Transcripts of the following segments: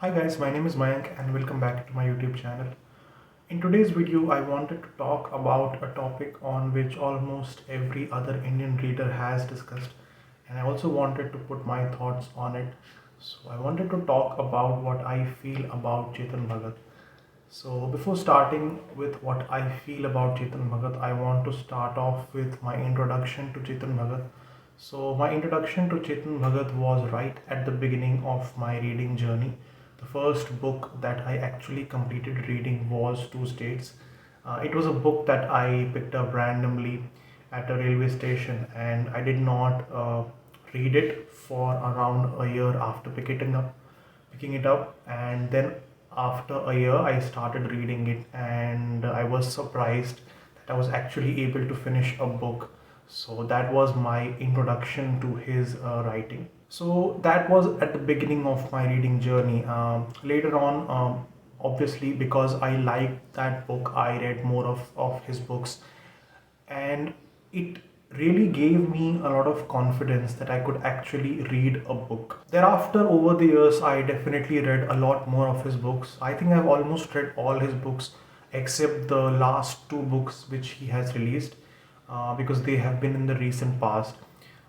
Hi guys, my name is Mayank and welcome back to my YouTube channel. In today's video, I wanted to talk about a topic on which almost every other Indian reader has discussed, and I also wanted to put my thoughts on it. So I wanted to talk about what I feel about Chetan Bhagat. So before starting with what I feel about Chetan Bhagat, I want to start off with my introduction to Chetan Bhagat. So my introduction to Chetan Bhagat was right at the beginning of my reading journey. The first book that I actually completed reading was Two States. It was a book that I picked up randomly at a railway station, and I did not read it for around a year after picking it up, and then after a year I started reading it, and I was surprised that I was actually able to finish a book. So that was my introduction to his writing. So that was at the beginning of my reading journey. Later on, obviously, because I liked that book, I read more of his books, and it really gave me a lot of confidence that I could actually read a book. Thereafter, over the years, I definitely read a lot more of his books. I think I've almost read all his books except the last two books which he has released, because they have been in the recent past.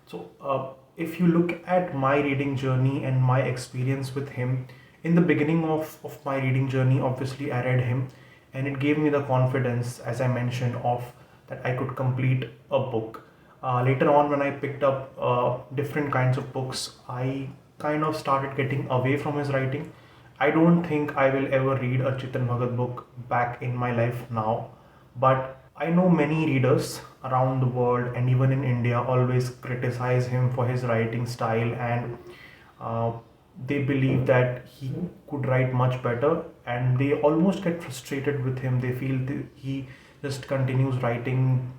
So, if you look at my reading journey and my experience with him, in the beginning of my reading journey, obviously, I read him, and it gave me the confidence, as I mentioned, of that I could complete a book. Later on, when I picked up different kinds of books, I kind of started getting away from his writing. I don't think I will ever read a Chetan Bhagat book back in my life now, but I know many readers around the world and even in India always criticize him for his writing style, and uh, they believe that he could write much better, and they almost get frustrated with him. They feel he just continues writing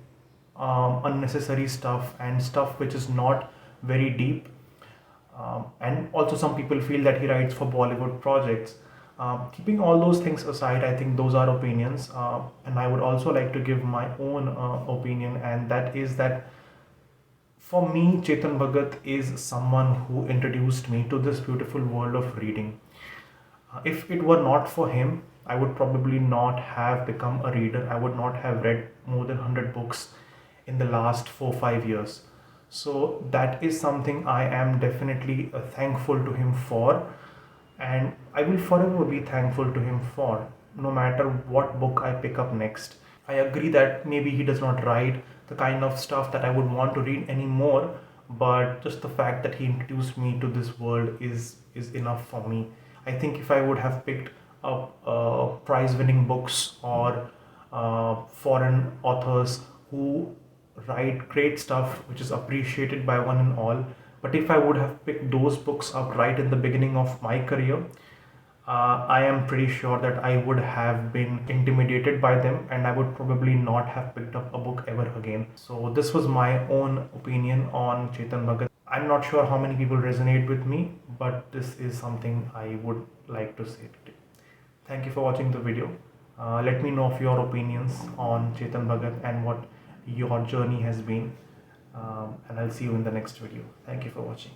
unnecessary stuff and stuff which is not very deep. And also, some people feel that he writes for Bollywood projects. Keeping all those things aside, I think those are opinions, and I would also like to give my own opinion, and that is that for me, Chetan Bhagat is someone who introduced me to this beautiful world of reading. If it were not for him, I would probably not have become a reader. I would not have read more than 100 books in the last 4 5 years. So, that is something I am definitely thankful to him for, and I will forever be thankful to him for, no matter what book I pick up next. I agree that maybe he does not write the kind of stuff that I would want to read anymore, but just the fact that he introduced me to this world is enough for me. I think if I would have picked up prize-winning books or foreign authors who write great stuff which is appreciated by one and all, but if I would have picked those books up right in the beginning of my career, I am pretty sure that I would have been intimidated by them, and I would probably not have picked up a book ever again. So, this was my own opinion on Chetan Bhagat. I'm not sure how many people resonate with me, but this is something I would like to say today. Thank you for watching the video. Let me know of your opinions on Chetan Bhagat and what your journey has been. And I'll see you in the next video. Thank you for watching.